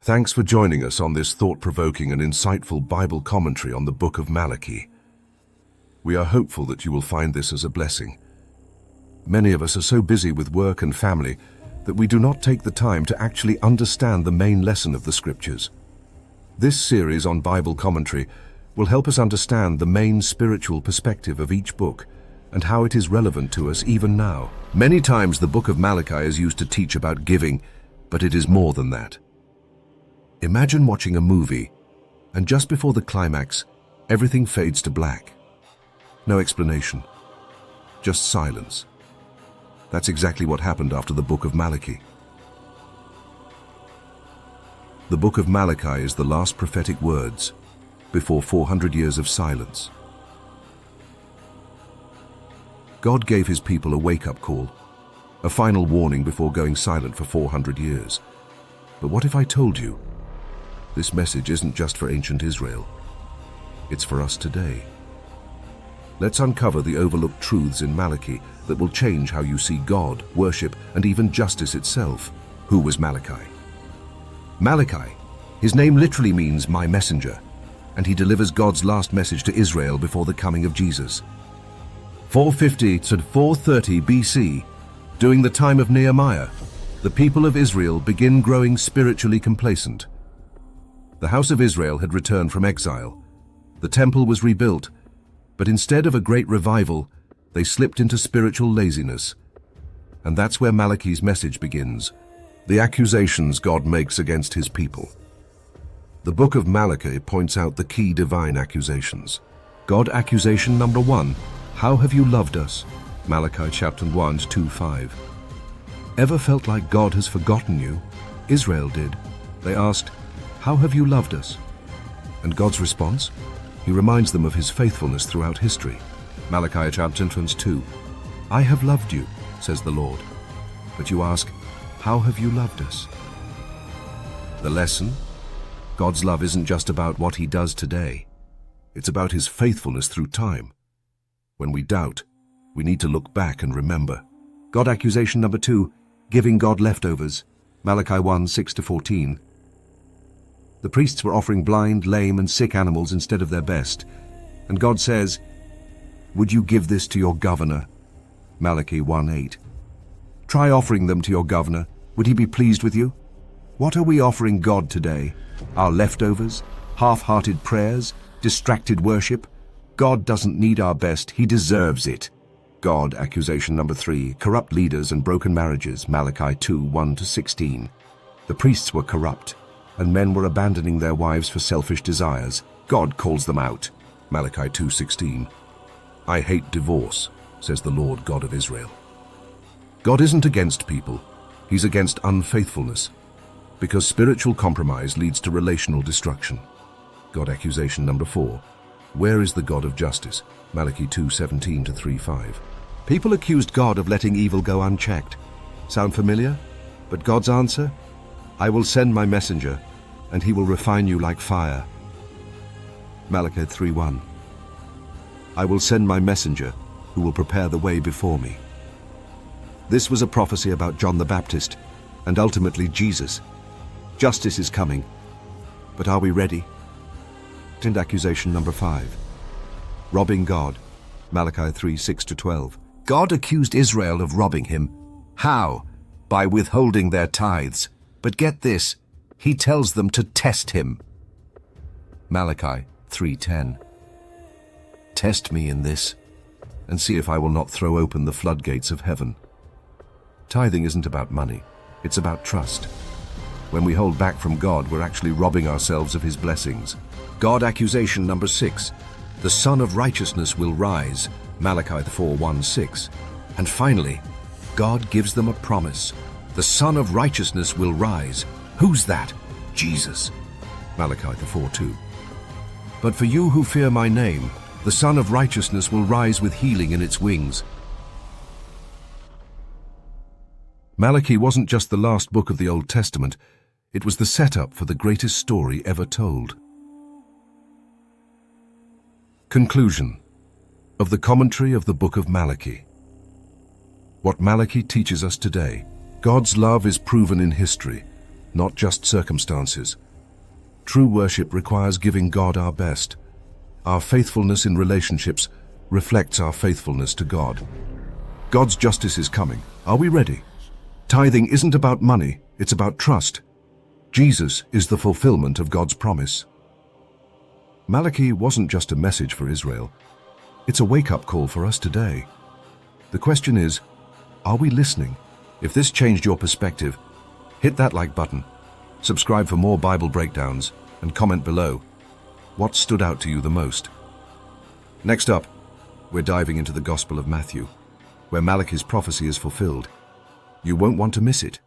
Thanks for joining us on this thought-provoking and insightful Bible commentary on the book of Malachi. We are hopeful that you will find this as a blessing. Many of us are so busy with work and family that we do not take the time to actually understand the main lesson of the Scriptures. This series on Bible commentary will help us understand the main spiritual perspective of each book and how it is relevant to us even now. Many times the book of Malachi is used to teach about giving, but it is more than that. Imagine watching a movie, and just before the climax, everything fades to black. No explanation, just silence. That's exactly what happened after the book of Malachi. The book of Malachi is the last prophetic words before 400 years of silence. God gave his people a wake-up call, a final warning before going silent for 400 years. But what if I told you this message isn't just for ancient Israel, it's for us today? Let's uncover the overlooked truths in Malachi that will change how you see God, worship, and even justice itself. Who was Malachi? Malachi, his name literally means my messenger, and he delivers God's last message to Israel before the coming of Jesus. 450 to 430 BC, during the time of Nehemiah, the people of Israel begin growing spiritually complacent. The house of Israel had returned from exile. The temple was rebuilt, but instead of a great revival, they slipped into spiritual laziness. And that's where Malachi's message begins, the accusations God makes against his people. The book of Malachi points out the key divine accusations. God accusation number 1, how have you loved us? Malachi chapter 1, 2-5. Ever felt like God has forgotten you? Israel did. They asked, how have you loved us? And God's response? He reminds them of his faithfulness throughout history. Malachi chapter 2, I have loved you, says the Lord. But you ask, how have you loved us? The lesson? God's love isn't just about what he does today. It's about his faithfulness through time. When we doubt, we need to look back and remember. God accusation number 2, giving God leftovers. Malachi 1, 6-14. The priests were offering blind, lame, and sick animals instead of their best. And God says, would you give this to your governor? Malachi 1, 8. Try offering them to your governor. Would he be pleased with you? What are we offering God today? Our leftovers? Half-hearted prayers? Distracted worship? God doesn't need our best, he deserves it. God accusation number 3, corrupt leaders and broken marriages. Malachi 2, 1-16. The priests were corrupt, and men were abandoning their wives for selfish desires. God calls them out. Malachi 2:16. I hate divorce, says the Lord God of Israel. God isn't against people, he's against unfaithfulness, because spiritual compromise leads to relational destruction. God accusation number 4. Where is the God of justice? Malachi 2:17-3-5. People accused God of letting evil go unchecked. Sound familiar? But God's answer? I will send my messenger, and he will refine you like fire. Malachi 3:1. I will send my messenger, who will prepare the way before me. This was a prophecy about John the Baptist, and ultimately Jesus. Justice is coming, but are we ready? And accusation number 5. Robbing God. Malachi 3, 6-12. God accused Israel of robbing him. How? By withholding their tithes. But get this, he tells them to test him. Malachi 3:10. Test me in this, and see if I will not throw open the floodgates of heaven. Tithing isn't about money, it's about trust. When we hold back from God, we're actually robbing ourselves of his blessings. God accusation number 6. The Son of Righteousness will rise. Malachi 4:1-6. And finally, God gives them a promise. The Son of Righteousness will rise. Who's that? Jesus. Malachi 4:2. But for you who fear my name, the Son of Righteousness will rise with healing in its wings. Malachi wasn't just the last book of the Old Testament, it was the setup for the greatest story ever told. Conclusion of the commentary of the book of Malachi. What Malachi teaches us today. God's love is proven in history, not just circumstances. True worship requires giving God our best. Our faithfulness in relationships reflects our faithfulness to God. God's justice is coming. Are we ready? Tithing isn't about money, it's about trust. Jesus is the fulfillment of God's promise. Malachi wasn't just a message for Israel. It's a wake-up call for us today. The question is, are we listening? If this changed your perspective, hit that like button, subscribe for more Bible breakdowns, and comment below. What stood out to you the most? Next up, we're diving into the Gospel of Matthew, where Malachi's prophecy is fulfilled. You won't want to miss it.